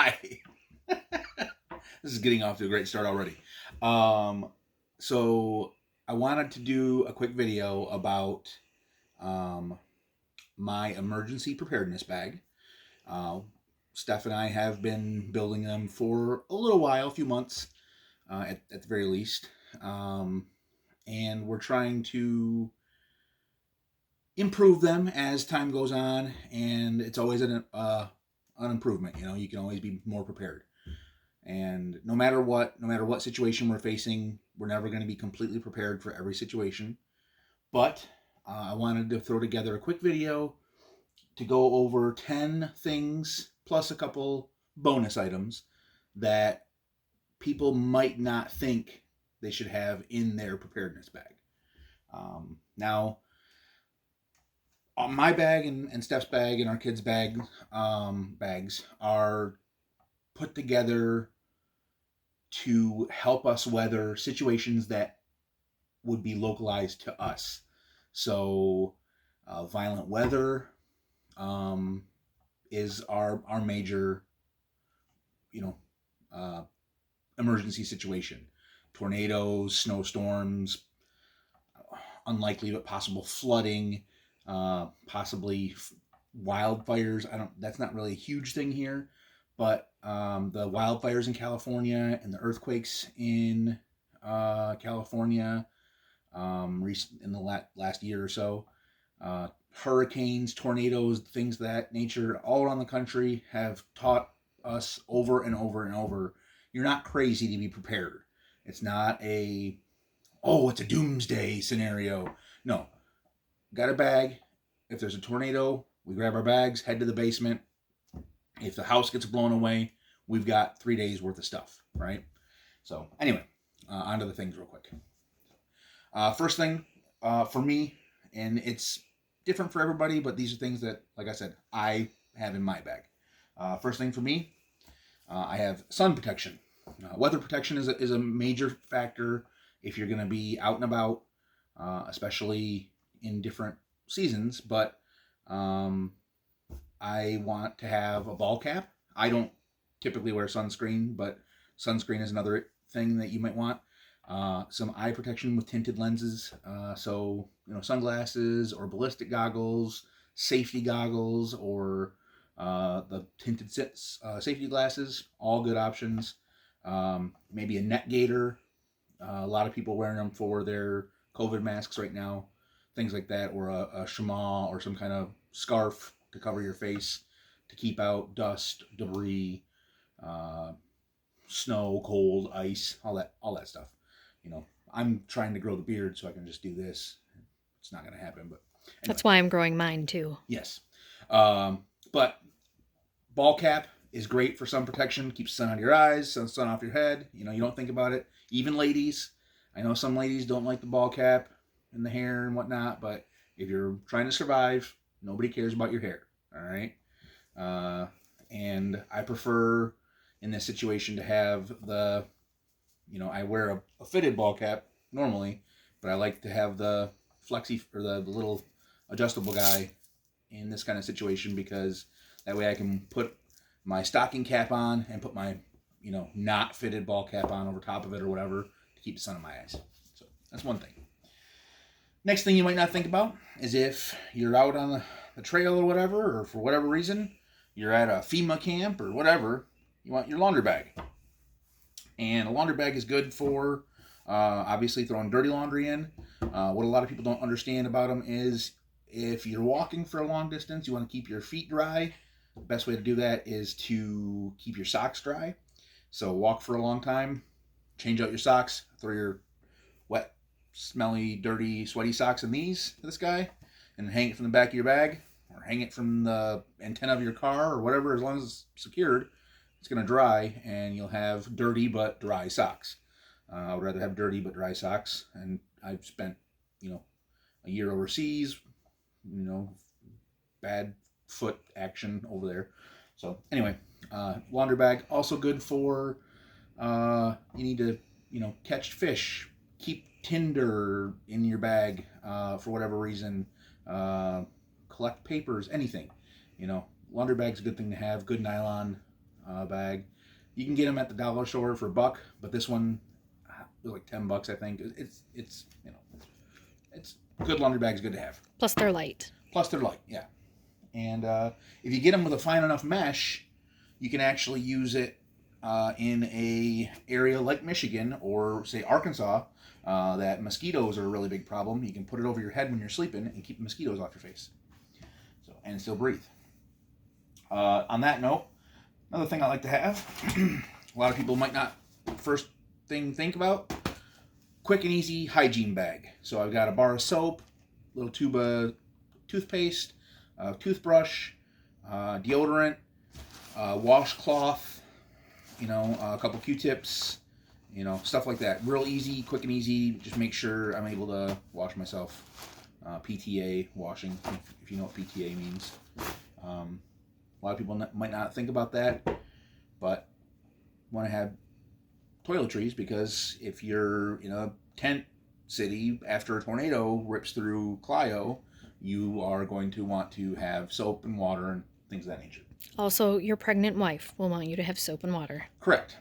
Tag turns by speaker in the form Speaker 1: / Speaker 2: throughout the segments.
Speaker 1: Hi. This is getting off to a great start already. So I wanted to do a quick video about um, my emergency preparedness bag. Uh, Steph and I have been building them for a little while, a few months at the very least. Um, and we're trying to improve them as time goes on, and it's always an improvement. You can always be more prepared. And no matter what situation we're facing, we're never going to be completely prepared for every situation. But I wanted to throw together a quick video to go over 10 things plus a couple bonus items that people might not think they should have in their preparedness bag. Now, my bag and Steph's bag and our kids' bags are put together to help us weather situations that would be localized to us. So, violent weather um, is our major, you know, uh, emergency situation. Tornadoes, snowstorms, unlikely but possible flooding, possibly wildfires. I don't. That's not really a huge thing here, but the wildfires in California and the earthquakes in California in the last year or so, hurricanes, tornadoes, things of that nature, all around the country have taught us over and over and over. You're not crazy to be prepared. It's not it's a doomsday scenario. No, got a bag. If there's a tornado, we grab our bags, head to the basement. If the house gets blown away, we've got 3 days worth of stuff, right? So anyway, on to the things real quick. First thing for me, and it's different for everybody, but these are things that, like I said, I have in my bag. First thing for me, I have sun protection. Weather protection is a major factor if you're going to be out and about, especially in different seasons. But I want to have a ball cap. I don't typically wear sunscreen, but sunscreen is another thing that you might want. Some eye protection with tinted lenses. So, sunglasses or ballistic goggles, safety goggles, or the tinted safety glasses, all good options. Maybe a neck gaiter. A lot of people wearing them for their COVID masks right now, things like that, or a chamois or some kind of scarf to cover your face to keep out dust, debris, uh, snow, cold, ice, all that stuff. I'm trying to grow the beard so I can just do this. It's not going to happen, but anyway.
Speaker 2: That's why I'm growing mine too.
Speaker 1: Yes. But ball cap is great for sun protection. Keeps sun out of your eyes, sun off your head. You don't think about it. Even ladies. I know some ladies don't like the ball cap and the hair and whatnot, but if you're trying to survive, nobody cares about your hair. All right. And I prefer in this situation to have I wear a fitted ball cap normally, but I like to have the flexi or the little adjustable guy in this kind of situation because that way I can put my stocking cap on and put my not fitted ball cap on over top of it or whatever to keep the sun in my eyes. So that's one thing. Next thing you might not think about is if you're out on the trail or whatever, or for whatever reason, you're at a FEMA camp or whatever, you want your laundry bag. And a laundry bag is good for obviously throwing dirty laundry in. What a lot of people don't understand about them is if you're walking for a long distance, you want to keep your feet dry. The best way to do that is to keep your socks dry. So walk for a long time, change out your socks, throw your wet, smelly, dirty, sweaty socks in this guy, and hang it from the back of your bag or hang it from the antenna of your car or whatever, as long as it's secured. It's going to dry and you'll have dirty but dry socks. I would rather have dirty but dry socks. And I've spent, a year overseas, bad foot action over there. So anyway, laundry bag also good for you need to catch fish, keep tinder in your bag for whatever reason, collect papers, anything. Laundry bag's a good thing to have. Good nylon. bag. You can get them at the dollar store for $1, but this one was like $10, I think. It's it's good laundry bag's good to have.
Speaker 2: Plus they're light.
Speaker 1: Yeah. And if you get them with a fine enough mesh, you can actually use it in a area like Michigan or say Arkansas that mosquitoes are a really big problem. You can put it over your head when you're sleeping and keep the mosquitoes off your face. So and still breathe. On that note, another thing I like to have, a lot of people might not first thing think about, quick and easy hygiene bag. So I've got a bar of soap, little tube of toothpaste, toothbrush, deodorant, washcloth, a couple Q-tips, stuff like that. Real easy, quick and easy. Just make sure I'm able to wash myself. PTA washing, if you know what PTA means. A lot of people might not think about that, but want to have toiletries because if you're in a tent city after a tornado rips through Clio, you are going to want to have soap and water and things of that nature.
Speaker 2: Also, your pregnant wife will want you to have soap and water.
Speaker 1: Correct.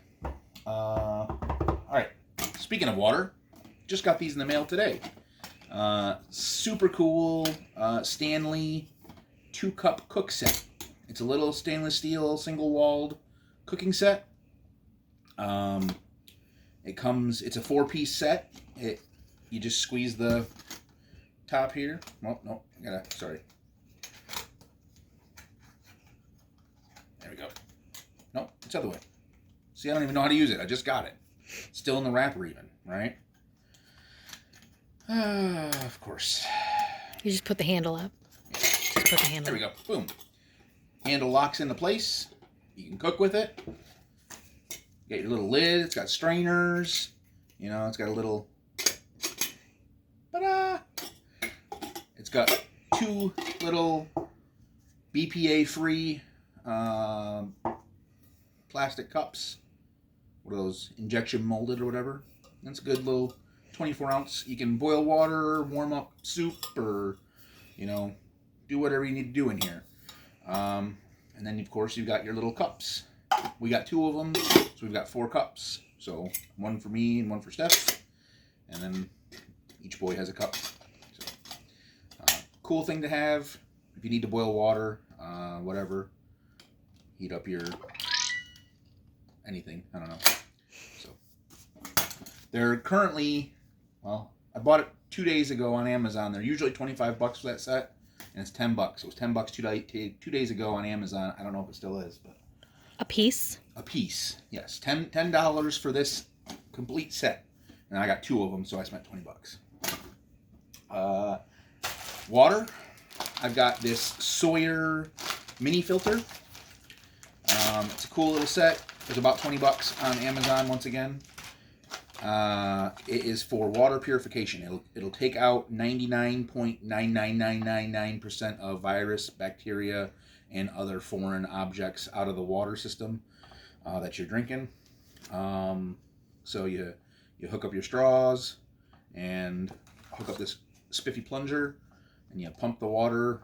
Speaker 1: All right. Speaking of water, just got these in the mail today. Super cool Stanley 2-cup cook set. It's a little stainless steel single-walled cooking set. It's a 4-piece set. You just squeeze the top here. Oh, no, sorry. There we go. No, it's the other way. See, I don't even know how to use it. I just got it. Still in the wrapper even, right? Of course.
Speaker 2: You just put the handle up.
Speaker 1: Yeah.
Speaker 2: Just put the handle
Speaker 1: There we go. Boom. Handle locks into place. You can cook with it. You got your little lid. It's got strainers. It's got a little... Ta-da! It's got 2 little BPA-free plastic cups. What are those? Injection molded or whatever. That's a good little 24-ounce. You can boil water, warm up soup, or, do whatever you need to do in here. And then, of course, you've got your little cups. We got 2 of them, so we've got 4 cups. So, 1 for me and 1 for Steph. And then each boy has a cup. So, cool thing to have if you need to boil water, whatever. Heat up your anything. I don't know. So, they're currently, I bought it 2 days ago on Amazon. They're usually $25 for that set. And it's $10. It was $10 2 days ago on Amazon. I don't know if it still is, but
Speaker 2: A piece?
Speaker 1: A piece, yes. $10 for this complete set. And I got 2 of them, so I spent $20. Water. I've got this Sawyer mini filter. It's a cool little set. It's about $20 on Amazon once again. It is for water purification. It'll take out 99.99999% of virus, bacteria, and other foreign objects out of the water system that you're drinking. So you hook up your straws and hook up this spiffy plunger, and you pump the water.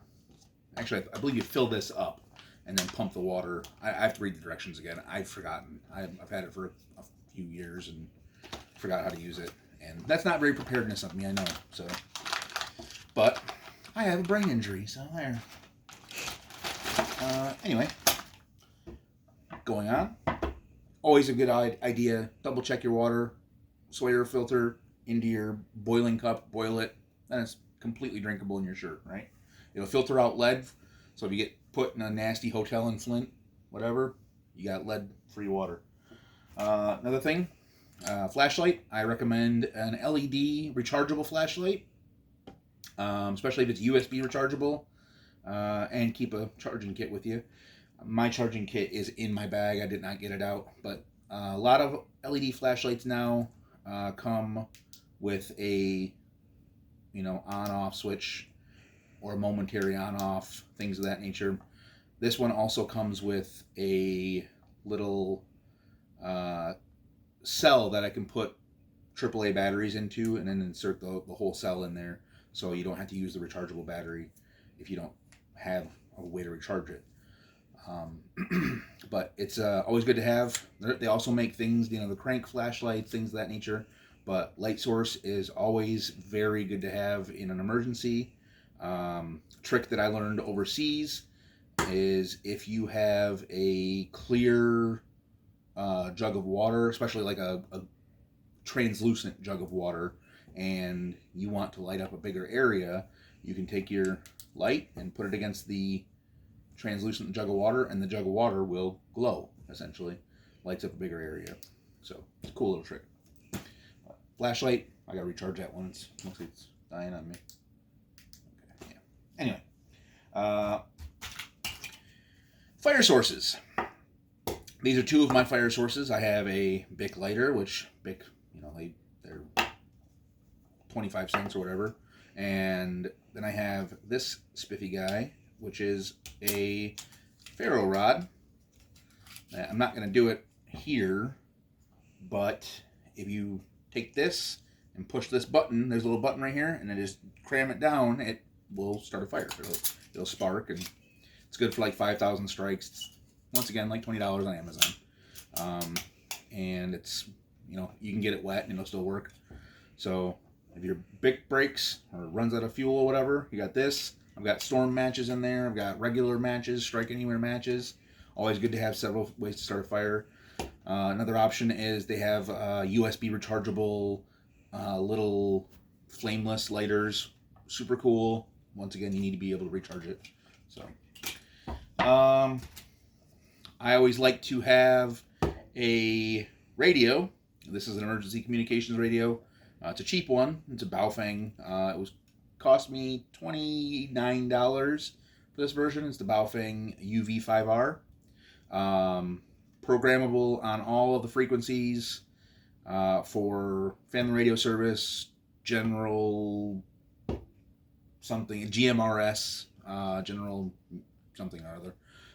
Speaker 1: Actually, I believe you fill this up and then pump the water. I have to read the directions again. I've forgotten. I've had it for a few years and forgot how to use it. And that's not very preparedness of me, I know. So, but I have a brain injury, so there. Anyway, going on. Always a good idea. Double check your water. Sawyer filter into your boiling cup. Boil it. Then it's completely drinkable in your shirt, right? It'll filter out lead. So if you get put in a nasty hotel in Flint, whatever, you got lead-free water. Another thing, flashlight. I recommend an LED rechargeable flashlight, especially if it's USB rechargeable, and keep a charging kit with you. My charging kit is in my bag. I did not get it out, but a lot of LED flashlights now come with a on-off switch or a momentary on-off, things of that nature. This one also comes with a little cell that I can put AAA batteries into and then insert the whole cell in there, so you don't have to use the rechargeable battery if you don't have a way to recharge it. But it's always good to have. They also make things, the crank flashlights, things of that nature. But light source is always very good to have in an emergency. Trick that I learned overseas is if you have a clear jug of water, especially like a translucent jug of water, and you want to light up a bigger area, you can take your light and put it against the translucent jug of water, and the jug of water will glow, essentially. Lights up a bigger area. So, it's a cool little trick. Flashlight, I gotta recharge that one. Looks like it's dying on me. Okay, yeah. Anyway, uh, fire sources. These are two of my fire sources. I have a Bic lighter, which Bic, they're 25 cents or whatever. And then I have this spiffy guy, which is a ferro rod. I'm not going to do it here, but if you take this and push this button, there's a little button right here, and then just cram it down, it will start a fire. It'll spark, and it's good for like 5,000 strikes. It's, once again, like $20 on Amazon. And it's, you can get it wet and it'll still work. So if your Bic breaks or runs out of fuel or whatever, you got this. I've got storm matches in there. I've got regular matches, strike anywhere matches. Always good to have several ways to start a fire. Another option is they have USB rechargeable little flameless lighters. Super cool. Once again, you need to be able to recharge it. So, I always like to have a radio. This is an emergency communications radio. It's a cheap one. It's a Baofeng. It cost me $29 for this version. It's the Baofeng UV5R. Programmable on all of the frequencies for family radio service, general something, GMRS, general something or other.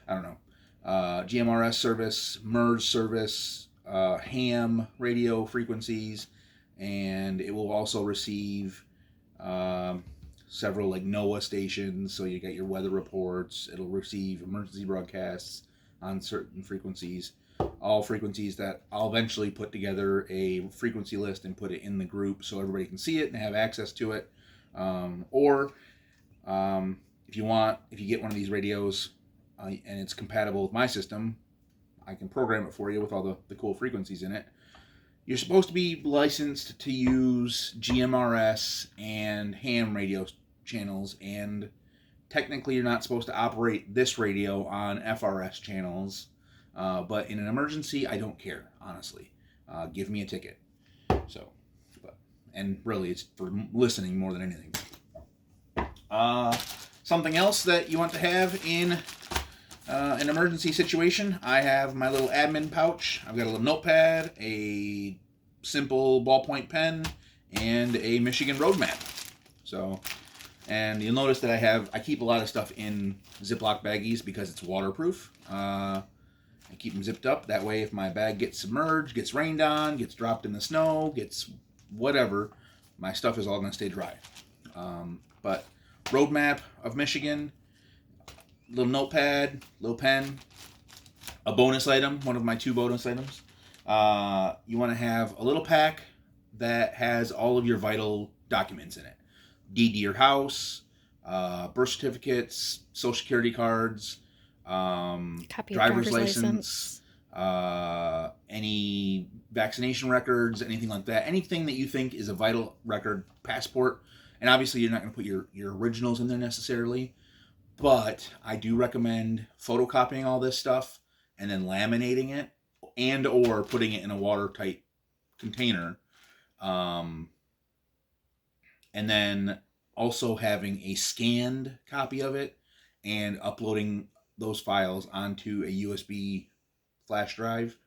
Speaker 1: I don't know. GMRS service, MERS service, ham radio frequencies, and it will also receive several like NOAA stations, so you get your weather reports. It'll receive emergency broadcasts on certain frequencies, all frequencies that I'll eventually put together a frequency list and put it in the group so everybody can see it and have access to it. Or if you get one of these radios and it's compatible with my system, I can program it for you with all the cool frequencies in it. You're supposed to be licensed to use GMRS and ham radio channels, and technically you're not supposed to operate this radio on FRS channels, but in an emergency, I don't care, honestly. Give me a ticket. So, and really, it's for listening more than anything. Something else that you want to have in an emergency situation, I have my little admin pouch. I've got a little notepad, a simple ballpoint pen, and a Michigan road map. So, and you'll notice that I keep a lot of stuff in Ziploc baggies because it's waterproof. I keep them zipped up. That way, if my bag gets submerged, gets rained on, gets dropped in the snow, gets whatever, my stuff is all going to stay dry. But road map of Michigan, little notepad, little pen, a bonus item, one of my 2 bonus items. You want to have a little pack that has all of your vital documents in it. Deed to your house, birth certificates, social security cards,
Speaker 2: Copy of
Speaker 1: driver's
Speaker 2: driver's
Speaker 1: license, any vaccination records, anything like that. Anything that you think is a vital record, passport. And obviously you're not going to put your originals in there necessarily, but I do recommend photocopying all this stuff and then laminating it and or putting it in a watertight container. And then also having a scanned copy of it and uploading those files onto a USB flash drive,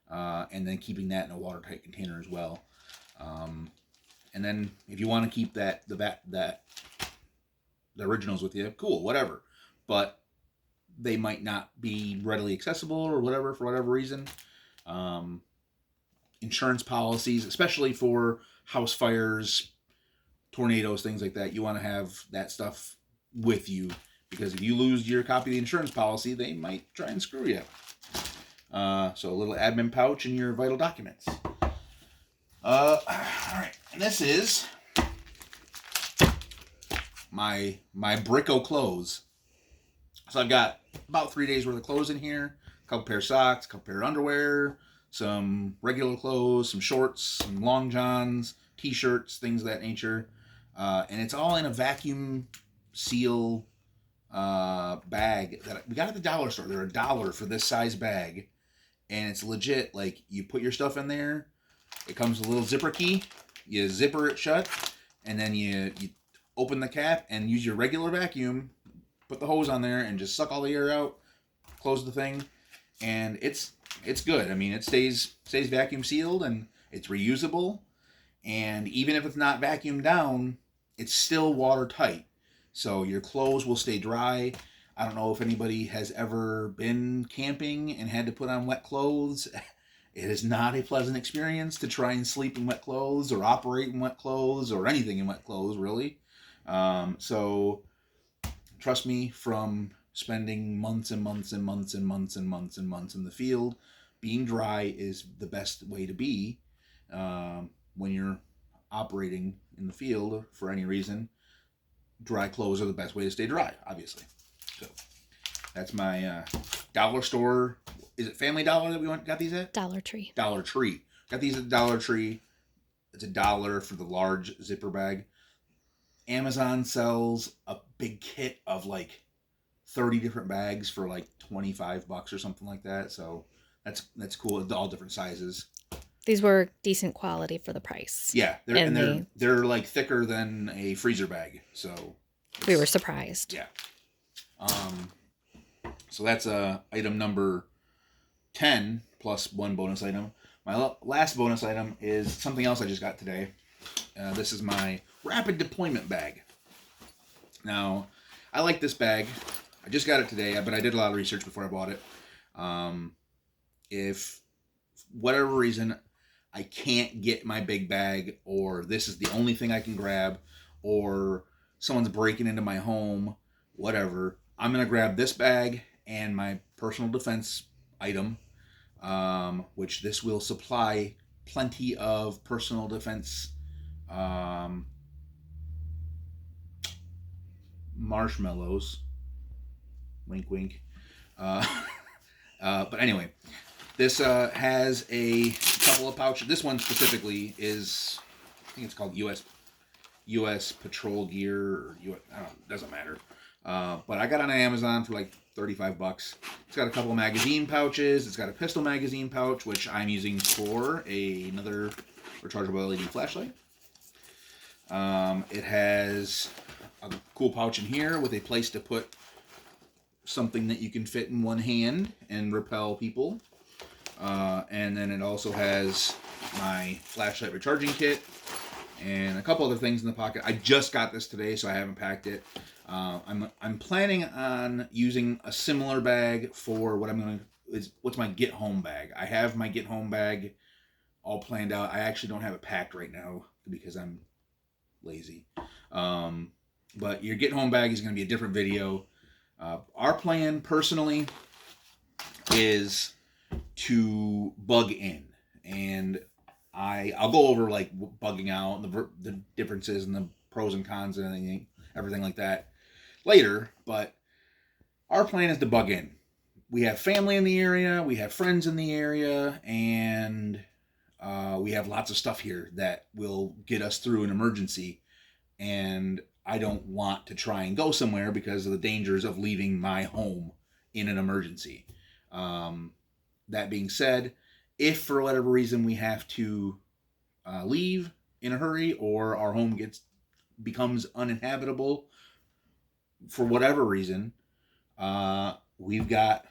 Speaker 1: and then keeping that in a watertight container as well. And then if you want to keep the originals with you, cool, whatever. But they might not be readily accessible or whatever for whatever reason. Insurance policies, especially for house fires, tornadoes, things like that, you want to have that stuff with you, because if you lose your copy of the insurance policy, they might try and screw you. So a little admin pouch and your vital documents. All right, and this is my Bricko clothes. So I've got about 3 days worth of clothes in here. A couple pair of socks, a couple pair of underwear, some regular clothes, some shorts, some long johns, t-shirts, things of that nature. And it's all in a vacuum seal bag that we got at the dollar store. They're $1 for this size bag, and it's legit. Like, you put your stuff in there. It comes with a little zipper key. You zipper it shut, and then you open the cap and use your regular vacuum. Put the hose on there and just suck all the air out. Close the thing, and it's good. I mean, it stays vacuum sealed, and it's reusable. And even if it's not vacuumed down, it's still watertight. So your clothes will stay dry. I don't know if anybody has ever been camping and had to put on wet clothes. It is not a pleasant experience to try and sleep in wet clothes or operate in wet clothes or anything in wet clothes, really. So trust me, from spending months and months and months and months and months and months in the field, being dry is the best way to be when you're operating in the field for any reason. Dry clothes are the best way to stay dry, obviously. So that's my dollar store. Is it Family Dollar that we got these at?
Speaker 2: Dollar Tree.
Speaker 1: Dollar Tree. Got these at Dollar Tree. It's $1 for the large zipper bag. Amazon sells a big kit of like 30 different bags for like $25 or something like that. So that's cool. All different sizes.
Speaker 2: These were decent quality for the price.
Speaker 1: Yeah,
Speaker 2: And
Speaker 1: they're like thicker than a freezer bag. So
Speaker 2: we were surprised.
Speaker 1: Yeah. So that's item number 10 plus one bonus item. My last bonus item is something else I just got today. This is my rapid deployment bag. Now, I like this bag. I just got it today, but I did a lot of research before I bought it. If whatever reason I can't get my big bag, or this is the only thing I can grab, or someone's breaking into my home, whatever, I'm going to grab this bag and my personal defense item, which this will supply plenty of personal defense marshmallows. Wink, wink. But anyway, this has a couple of pouches. This one specifically is, I think it's called U.S. Patrol Gear, or I don't know, doesn't matter. But I got it on Amazon for like $35. It's got a couple of magazine pouches. It's got a pistol magazine pouch, which I'm using for another rechargeable LED flashlight. It has a cool pouch in here with a place to put something that you can fit in one hand and repel people. And then it also has my flashlight recharging kit and a couple other things in the pocket. I just got this today, so I haven't packed it. I'm planning on using a similar bag for what's my get home bag. I have my get home bag all planned out. I actually don't have it packed right now because I'm lazy. But your get home bag is going to be a different video. Our plan personally is to bug in, and I'll go over like bugging out and the differences and the pros and cons and everything like that later. But our plan is to bug in. We have family in the area, we have friends in the area, and we have lots of stuff here that will get us through an emergency. And I don't want to try and go somewhere because of the dangers of leaving my home in an emergency. That being said, if for whatever reason we have to leave in a hurry, or our home becomes uninhabitable for whatever reason, we've got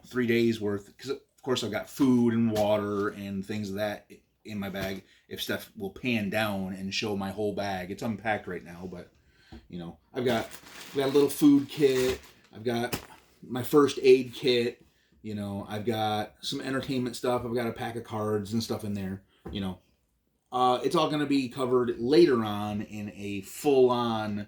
Speaker 1: 3 days worth, because of course I've got food and water and things of that in my bag. If stuff will pan down and show my whole bag, it's unpacked right now, but I've got a little food kit, I've got my first aid kit, I've got some entertainment stuff, I've got a pack of cards and stuff in there. It's all going to be covered later on in a full-on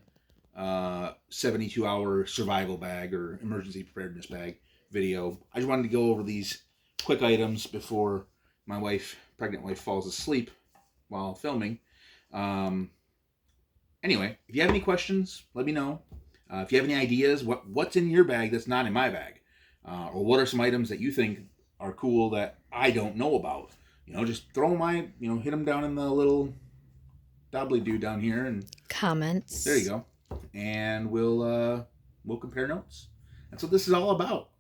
Speaker 1: 72-hour survival bag or emergency preparedness bag video. I just wanted to go over these quick items before my pregnant wife, falls asleep while filming. Um, anyway, if you have any questions, let me know. If you have any ideas, what's in your bag that's not in my bag, or what are some items that you think are cool that I don't know about? Just hit them down in the little doubly do down here, and there you
Speaker 2: Comments.
Speaker 1: go. And we'll compare notes. That's what this is all about.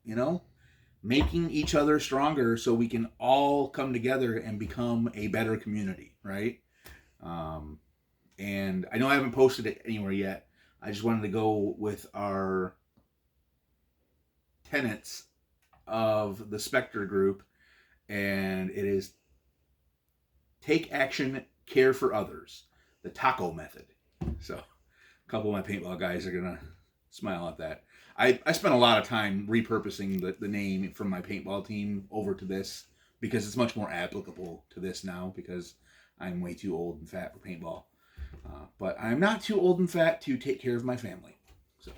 Speaker 1: Making each other stronger so we can all come together and become a better community, right? Um, and I know I haven't posted it anywhere yet. I just wanted to go with our tenets of the Spectre group, and it is take action, care for others, the taco method. So, a couple of my paintball guys are gonna smile at that. I spent a lot of time repurposing the name from my paintball team over to this because it's much more applicable to this now because I'm way too old and fat for paintball. But I'm not too old and fat to take care of my family. So,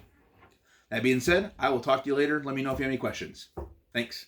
Speaker 1: that being said, I will talk to you later. Let me know if you have any questions. Thanks.